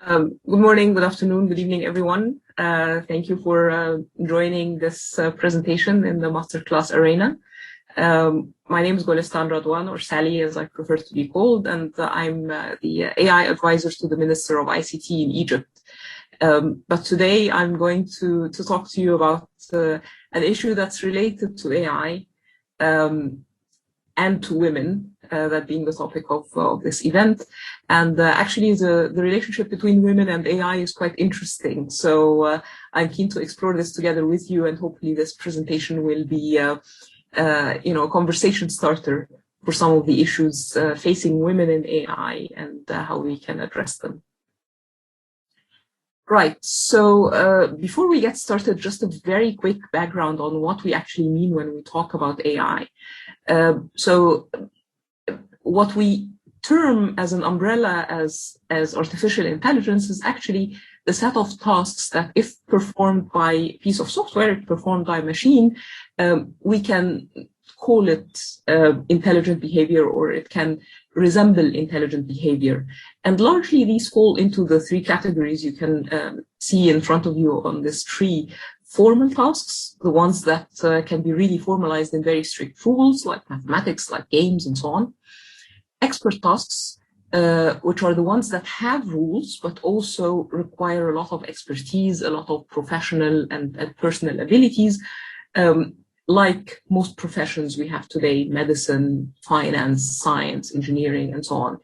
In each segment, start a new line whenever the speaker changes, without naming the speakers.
Good morning, good afternoon, good evening, everyone. Thank you for joining this presentation in the masterclass arena. My name is Radwan, or Sally, as I prefer to be called, and I'm the AI advisor to the Minister of ICT in Egypt. But today I'm going to talk to you about an issue that's related to AI and to women, that being the topic of this event. And actually the relationship between women and AI is quite interesting. So I'm keen to explore this together with you, and hopefully this presentation will be a conversation starter for some of the issues facing women in AI and how we can address them. Right, so before we get started, just a very quick background on what we actually mean when we talk about AI. So what we term as an umbrella as artificial intelligence is actually the set of tasks that, if performed by a piece of software, performed by a machine, we can call it intelligent behavior, or it can resemble intelligent behavior. And largely these fall into the three categories you can see in front of you on this tree. Formal tasks, the ones that can be really formalized in very strict rules, like mathematics, like games, and so on. Expert tasks, which are the ones that have rules, but also require a lot of expertise, a lot of professional and personal abilities, like most professions we have today: medicine, finance, science, engineering, and so on.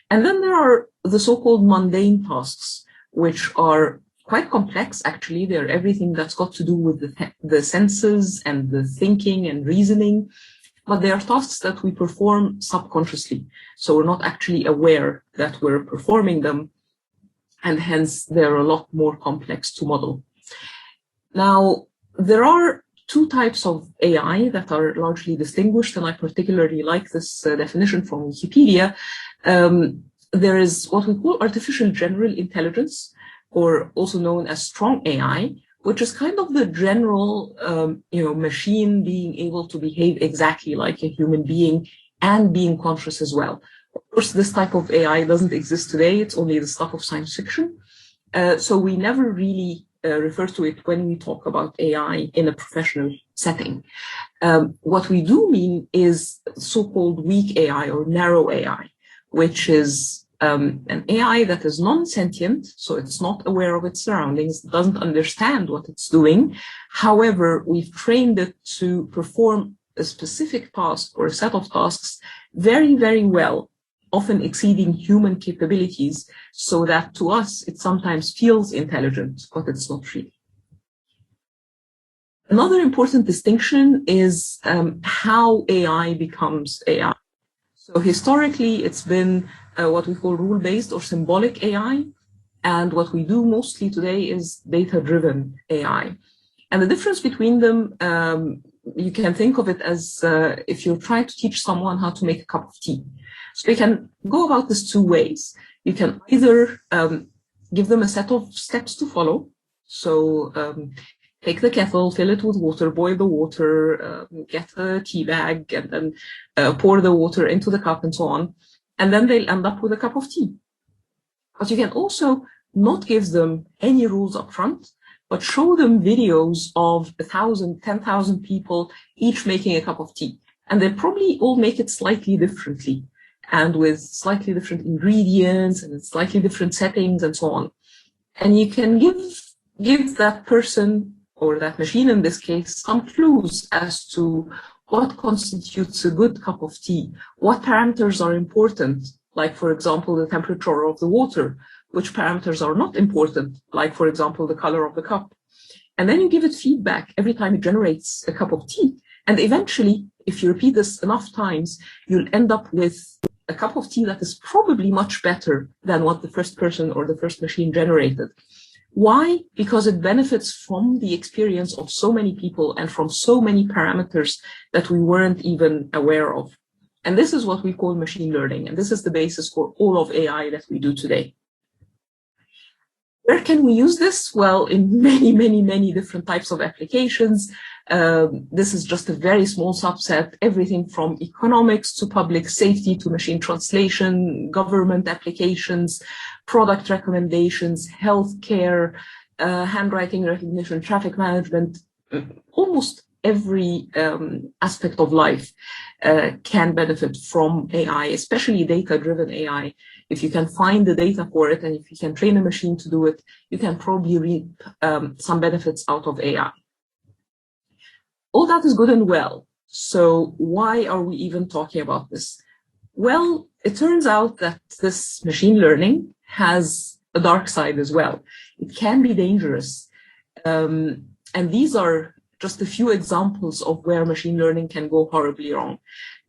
And then there are the so-called mundane tasks, which are quite complex, actually. They're everything that's got to do with the senses and the thinking and reasoning, but they are tasks that we perform subconsciously. So we're not actually aware that we're performing them, and hence they're a lot more complex to model. Now, there are two types of AI that are largely distinguished, and I particularly like this definition from Wikipedia. There is what we call artificial general intelligence, or also known as strong AI, which is kind of the general, machine being able to behave exactly like a human being and being conscious as well. Of course, this type of AI doesn't exist today. It's only the stuff of science fiction. So we never really refer to it when we talk about AI in a professional setting. What we do mean is so-called weak AI or narrow AI, which is an AI that is non-sentient, so it's not aware of its surroundings, doesn't understand what it's doing. However, we've trained it to perform a specific task or a set of tasks very, very well, often exceeding human capabilities, so that to us it sometimes feels intelligent, but it's not really. Another important distinction is how AI becomes AI. So historically, it's been what we call rule-based or symbolic AI, and what we do mostly today is data-driven AI. And the difference between them, you can think of it as if you're trying to teach someone how to make a cup of tea. So you can go about this two ways. You can either give them a set of steps to follow. So take the kettle, fill it with water, boil the water, get a tea bag, and then pour the water into the cup, and so on. And then they'll end up with a cup of tea. But you can also not give them any rules up front, but show them videos of 1,000, 10,000 people each making a cup of tea. And they'll probably all make it slightly differently, and with slightly different ingredients and slightly different settings, and so on. And you can give that person, or that machine in this case, some clues as to what constitutes a good cup of tea, what parameters are important, like, for example, the temperature of the water, which parameters are not important, like, for example, the color of the cup. And then you give it feedback every time it generates a cup of tea. And eventually, if you repeat this enough times, you'll end up with a cup of tea that is probably much better than what the first person or the first machine generated. Why? Because it benefits from the experience of so many people and from so many parameters that we weren't even aware of. And this is what we call machine learning. And this is the basis for all of AI that we do today. Where can we use this? Well, in many, many, many different types of applications. This is just a very small subset, everything from economics to public safety to machine translation, government applications, product recommendations, healthcare, handwriting recognition, traffic management, almost every aspect of life can benefit from AI, especially data-driven AI. If you can find the data for it and if you can train a machine to do it, you can probably reap some benefits out of AI. All that is good and well. So why are we even talking about this? Well, it turns out that this machine learning has a dark side as well. It can be dangerous. And these are just a few examples of where machine learning can go horribly wrong.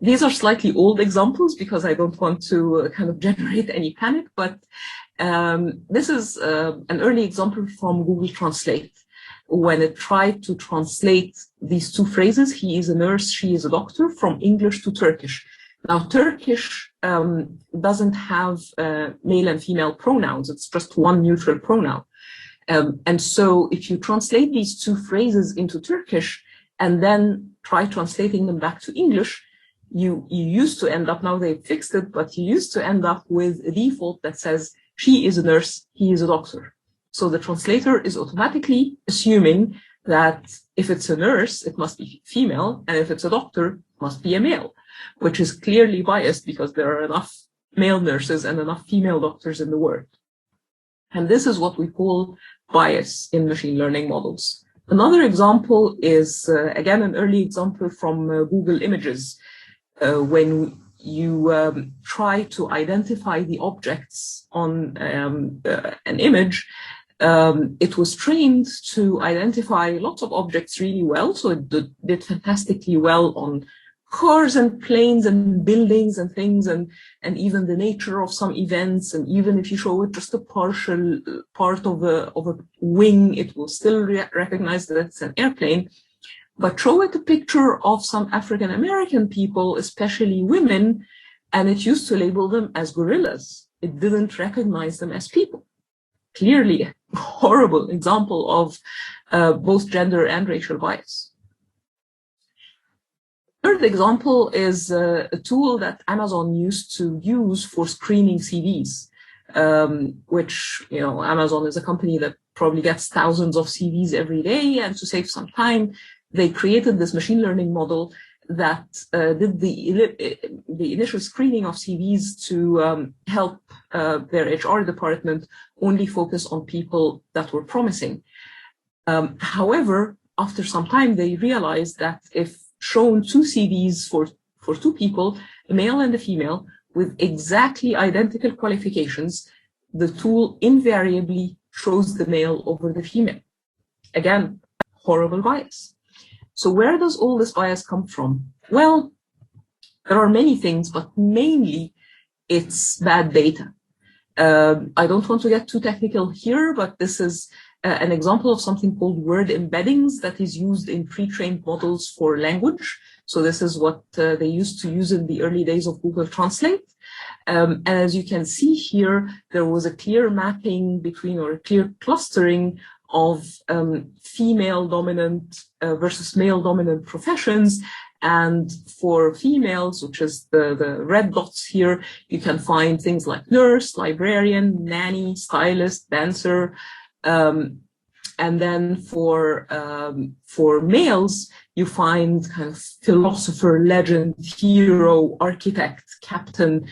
These are slightly old examples because I don't want to kind of generate any panic, but this is an early example from Google Translate when it tried to translate these two phrases, he is a nurse, she is a doctor, from English to Turkish. Now, Turkish doesn't have male and female pronouns. It's just one neutral pronoun. And so if you translate these two phrases into Turkish and then try translating them back to English, you used to end up, now they've fixed it, but you used to end up with a default that says, she is a nurse, he is a doctor. So the translator is automatically assuming that if it's a nurse, it must be female, and if it's a doctor, it must be a male, which is clearly biased because there are enough male nurses and enough female doctors in the world. And this is what we call bias in machine learning models. Another example is, again, an early example from Google Images. When you try to identify the objects on an image, it was trained to identify lots of objects really well. So it did fantastically well on cars and planes and buildings and things, and even the nature of some events. And even if you show it just a partial part of a wing, it will still recognize that it's an airplane. But show it a picture of some African American people, especially women, and it used to label them as gorillas. It didn't recognize them as people. Clearly a horrible example of both gender and racial bias. Third example is a tool that Amazon used to use for screening CVs, which, you know, Amazon is a company that probably gets thousands of CVs every day, and to save some time, they created this machine learning model that did the initial screening of CVs to help their HR department only focus on people that were promising. However, after some time, they realized that if shown two CVs for two people, a male and a female, with exactly identical qualifications, the tool invariably shows the male over the female. Again, horrible bias. So where does all this bias come from? Well, there are many things, but mainly it's bad data. I don't want to get too technical here, but this is an example of something called word embeddings that is used in pre-trained models for language. So this is what they used to use in the early days of Google Translate. And as you can see here, there was a clear mapping between, or a clear clustering of female dominant versus male dominant professions. And for females, which is the red dots here, you can find things like nurse, librarian, nanny, stylist, dancer. And then for males, you find kind of philosopher, legend, hero, architect, captain.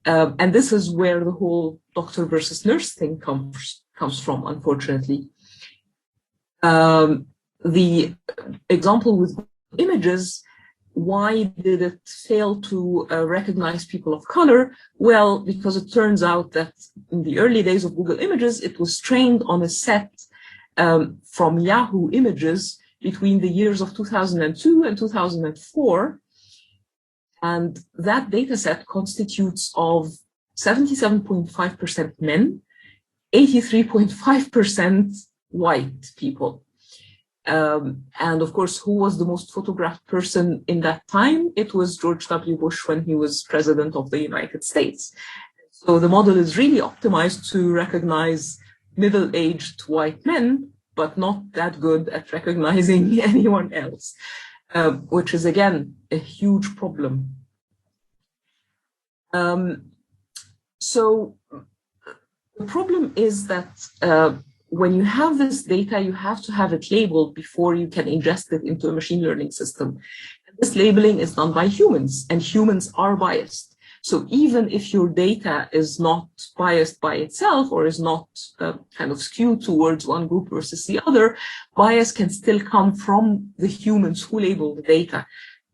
And this is where the whole doctor versus nurse thing comes from, unfortunately. The example with images, why did it fail to recognize people of color? Well, because it turns out that in the early days of Google Images, it was trained on a set from Yahoo Images between the years of 2002 and 2004. And that data set constitutes of 77.5% men, 83.5% white people. And of course, who was the most photographed person in that time? It was George W. Bush when he was president of the United States. So the model is really optimized to recognize middle-aged white men, but not that good at recognizing anyone else, which is, again, a huge problem. So the problem is that when you have this data, you have to have it labeled before you can ingest it into a machine learning system. And this labeling is done by humans, and humans are biased. So even if your data is not biased by itself or is not kind of skewed towards one group versus the other, bias can still come from the humans who label the data,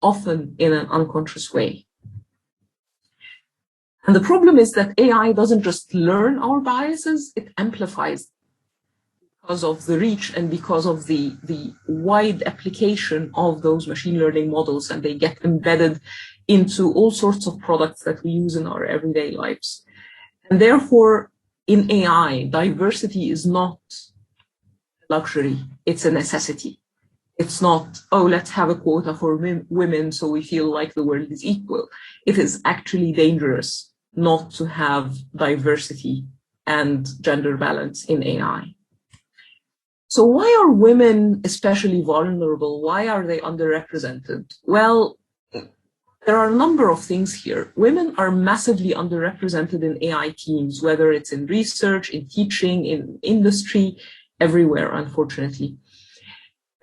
often in an unconscious way. And the problem is that AI doesn't just learn our biases, it amplifies because of the reach and because of the wide application of those machine learning models, and they get embedded into all sorts of products that we use in our everyday lives. And therefore, in AI, diversity is not a luxury, it's a necessity. It's not, oh, let's have a quota for women so we feel like the world is equal. It is actually dangerous not to have diversity and gender balance in AI. So why are women especially vulnerable? Why are they underrepresented? Well, there are a number of things here. Women are massively underrepresented in AI teams, whether it's in research, in teaching, in industry, everywhere, unfortunately.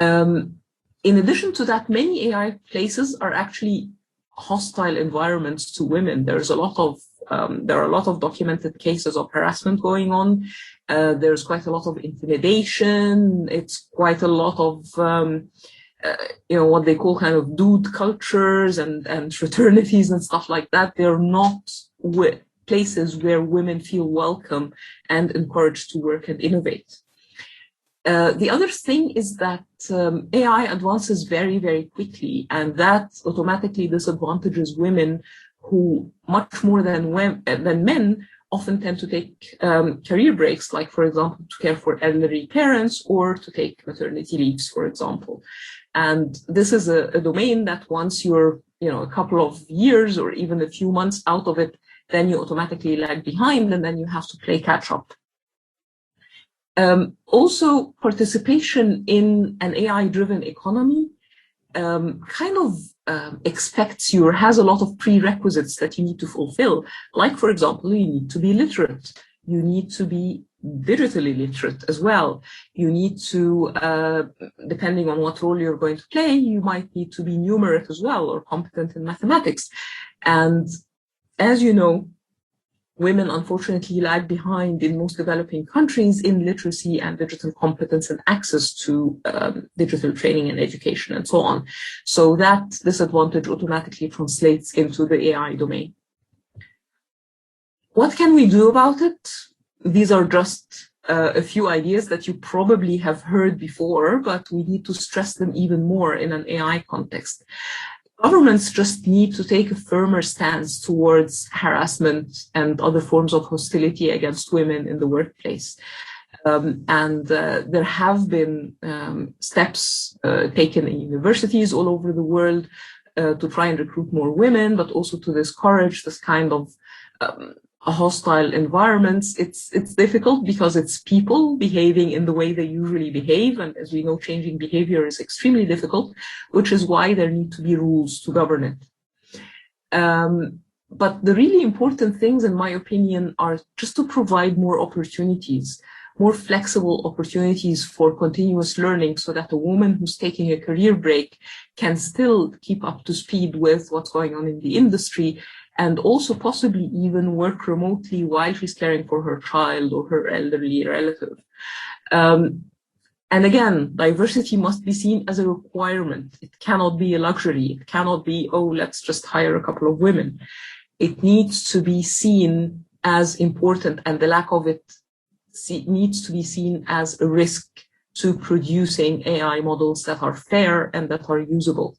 In addition to that, many AI places are actually hostile environments to women. There are a lot of documented cases of harassment going on. There's quite a lot of intimidation. It's quite a lot of what they call kind of dude cultures and fraternities and stuff like that. They're not places where women feel welcome and encouraged to work and innovate. The other thing is that AI advances very, very quickly, and that automatically disadvantages women who, much more than men, often tend to take career breaks, like, for example, to care for elderly parents or to take maternity leaves, for example. And this is a domain that once you're, a couple of years or even a few months out of it, then you automatically lag behind and then you have to play catch up. Also, participation in an AI-driven economy kind of expects you or has a lot of prerequisites that you need to fulfill. Like, for example, you need to be literate. You need to be digitally literate as well. You need to, depending on what role you're going to play, you might need to be numerate as well or competent in mathematics. And as you know, women unfortunately lag behind in most developing countries in literacy and digital competence and access to digital training and education and so on. So that disadvantage automatically translates into the AI domain. What can we do about it? These are just a few ideas that you probably have heard before, but we need to stress them even more in an AI context. Governments just need to take a firmer stance towards harassment and other forms of hostility against women in the workplace. There have been steps taken in universities all over the world to try and recruit more women, but also to discourage this kind of hostile environments. It's difficult because it's people behaving in the way they usually behave, and as we know, changing behavior is extremely difficult, which is why there need to be rules to govern it. But the really important things, in my opinion, are just to provide more opportunities, more flexible opportunities for continuous learning, so that a woman who's taking a career break can still keep up to speed with what's going on in the industry, and also possibly even work remotely while she's caring for her child or her elderly relative. And again, diversity must be seen as a requirement. It cannot be a luxury. It cannot be, oh, let's just hire a couple of women. It needs to be seen as important, and the lack of it needs to be seen as a risk to producing AI models that are fair and that are usable.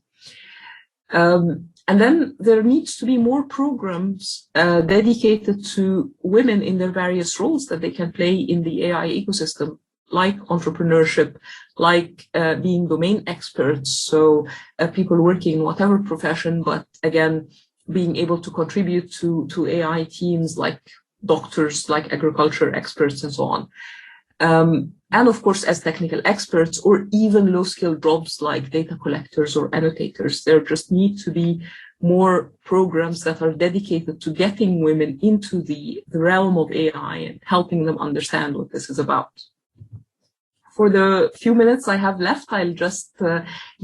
And then there needs to be more programs dedicated to women in their various roles that they can play in the AI ecosystem, like entrepreneurship, like being domain experts. So people working in whatever profession, but again, being able to contribute to AI teams like doctors, like agriculture experts, and so on. And of course, as technical experts or even low-skilled jobs like data collectors or annotators, there just need to be more programs that are dedicated to getting women into the realm of AI and helping them understand what this is about. For the few minutes I have left, I'll just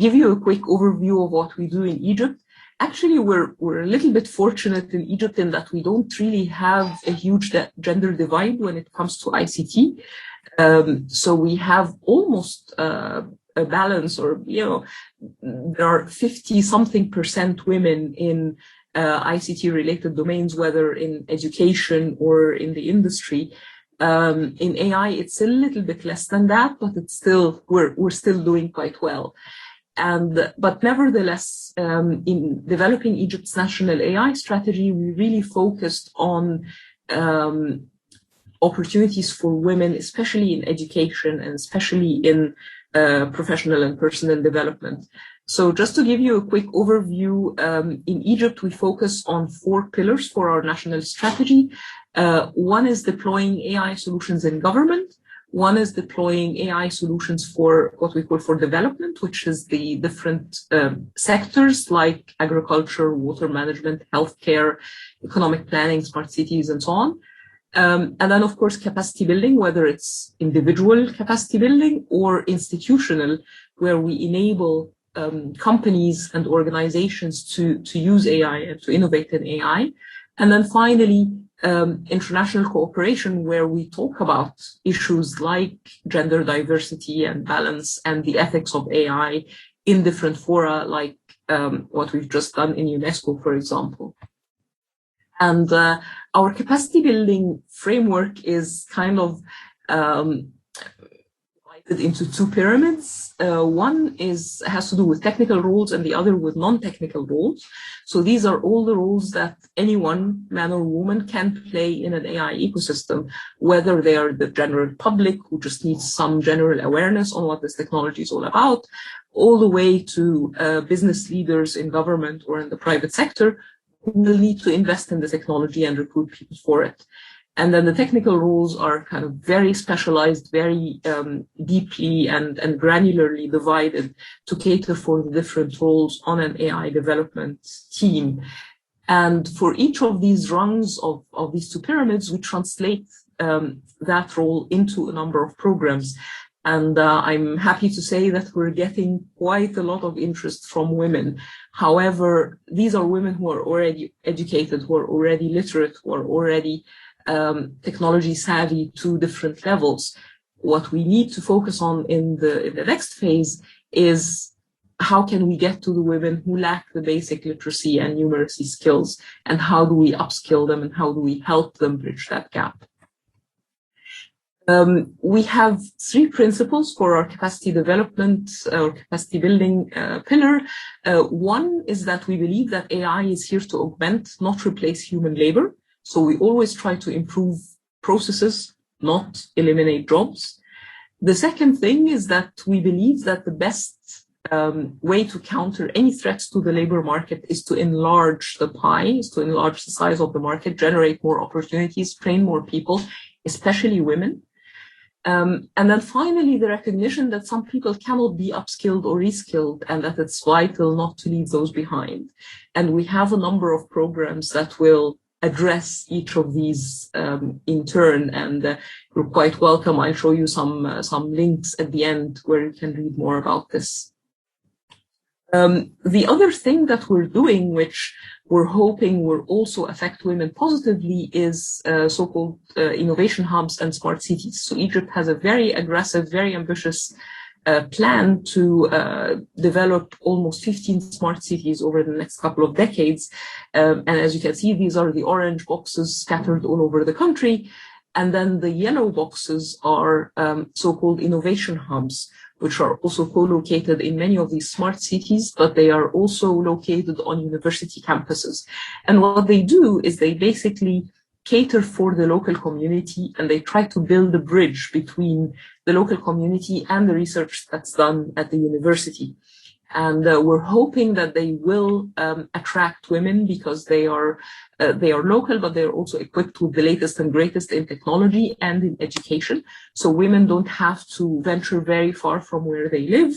give you a quick overview of what we do in Egypt. Actually, we're a little bit fortunate in Egypt in that we don't really have a huge gender divide when it comes to ICT. So we have almost a balance, or, there are 50-something% women in ICT related domains, whether in education or in the industry. In AI, it's a little bit less than that, but it's still, we're still doing quite well. But nevertheless, in developing Egypt's national AI strategy, we really focused on opportunities for women, especially in education and especially in professional and personal development. So just to give you a quick overview, in Egypt, we focus on 4 pillars for our national strategy. One is deploying AI solutions in government. One is deploying AI solutions for what we call for development, which is the different sectors like agriculture, water management, healthcare, economic planning, smart cities, and so on. And then, of course, capacity building, whether it's individual capacity building or institutional, where we enable companies and organizations to use AI and to innovate in AI. And then finally, international cooperation, where we talk about issues like gender diversity and balance and the ethics of AI in different fora, like what we've just done in UNESCO, for example. And our capacity building framework is kind of divided into 2 pyramids. One has to do with technical roles and the other with non-technical roles. So these are all the roles that anyone, man or woman, can play in an AI ecosystem, whether they are the general public who just needs some general awareness on what this technology is all about, all the way to business leaders in government or in the private sector who will need to invest in the technology and recruit people for it. And then the technical roles are kind of very specialized, very deeply and granularly divided to cater for the different roles on an AI development team. And for each of these rungs of these 2 pyramids, we translate that role into a number of programs. And I'm happy to say that we're getting quite a lot of interest from women. However, these are women who are already educated, who are already literate, who are already technology savvy to different levels. What we need to focus on in the next phase is how can we get to the women who lack the basic literacy and numeracy skills, and how do we upskill them and how do we help them bridge that gap? We have 3 principles for our capacity development or capacity building pillar. One is that we believe that AI is here to augment, not replace human labor. So we always try to improve processes, not eliminate jobs. The second thing is that we believe that the best way to counter any threats to the labor market is to enlarge the pie, is to enlarge the size of the market, generate more opportunities, train more people, especially women. And then finally, the recognition that some people cannot be upskilled or reskilled, and that it's vital not to leave those behind. And we have a number of programs that will address each of these in turn, and you're quite welcome. I'll show you some links at the end where you can read more about this. The other thing that we're doing, which we're hoping will also affect women positively, is so-called innovation hubs and smart cities. So Egypt has a very aggressive, very ambitious plan to develop almost 15 smart cities over the next couple of decades. And as you can see, these are the orange boxes scattered all over the country. And then the yellow boxes are so-called innovation hubs, which are also co-located in many of these smart cities, but they are also located on university campuses. And what they do is they basically cater for the local community, and they try to build a bridge between the local community and the research that's done at the university. And we're hoping that they will attract women because they are local, but they're also equipped with the latest and greatest in technology and in education. So women don't have to venture very far from where they live.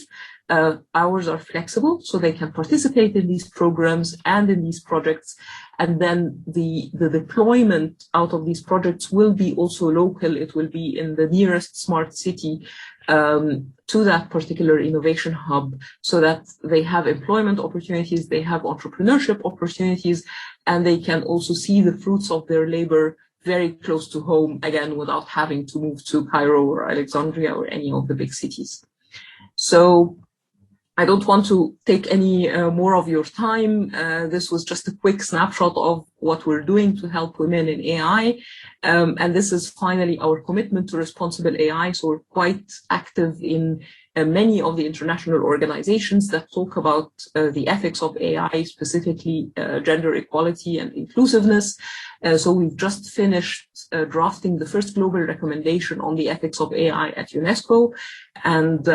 Hours are flexible, so they can participate in these programs and in these projects. And then the deployment out of these projects will be also local. It will be in the nearest smart city to that particular innovation hub, so that they have employment opportunities, they have entrepreneurship opportunities, and they can also see the fruits of their labor very close to home, again, without having to move to Cairo or Alexandria or any of the big cities. So I don't want to take any more of your time. This was just a quick snapshot of what we're doing to help women in AI. And this is finally our commitment to responsible AI. So we're quite active in many of the international organizations that talk about the ethics of AI, specifically gender equality and inclusiveness. So we've just finished drafting the first global recommendation on the ethics of AI at UNESCO, and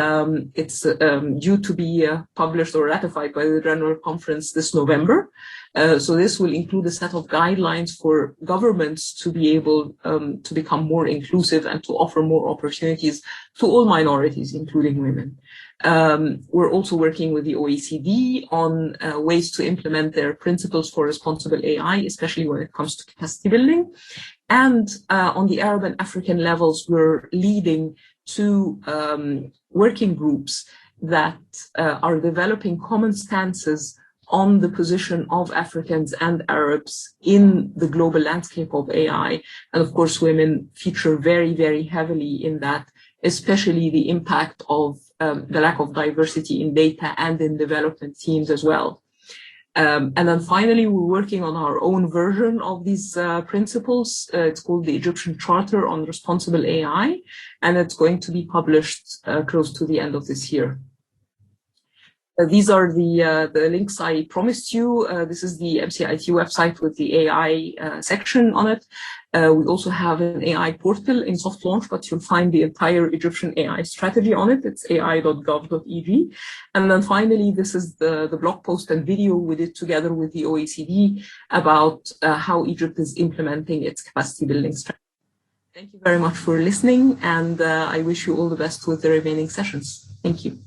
it's due to be published or ratified by the General Conference this November. So this will include a set of guidelines for governments to be able to become more inclusive and to offer more opportunities to all minorities, including women. We're also working with the OECD on ways to implement their principles for responsible AI, especially when it comes to capacity building. And on the Arab and African levels, we're leading two working groups that are developing common stances on the position of Africans and Arabs in the global landscape of AI. And of course, women feature very, very heavily in that, especially the impact of the lack of diversity in data and in development teams as well. And then finally, we're working on our own version of these principles. It's called the Egyptian Charter on Responsible AI, and it's going to be published close to the end of this year. These are the links I promised you. This is the MCIT website with the AI section on it. We also have an AI portal in soft launch, but you'll find the entire Egyptian AI strategy on it. It's ai.gov.eg. And then finally, this is the blog post and video we did together with the OECD about how Egypt is implementing its capacity building strategy. Thank you very much for listening, and I wish you all the best with the remaining sessions. Thank you.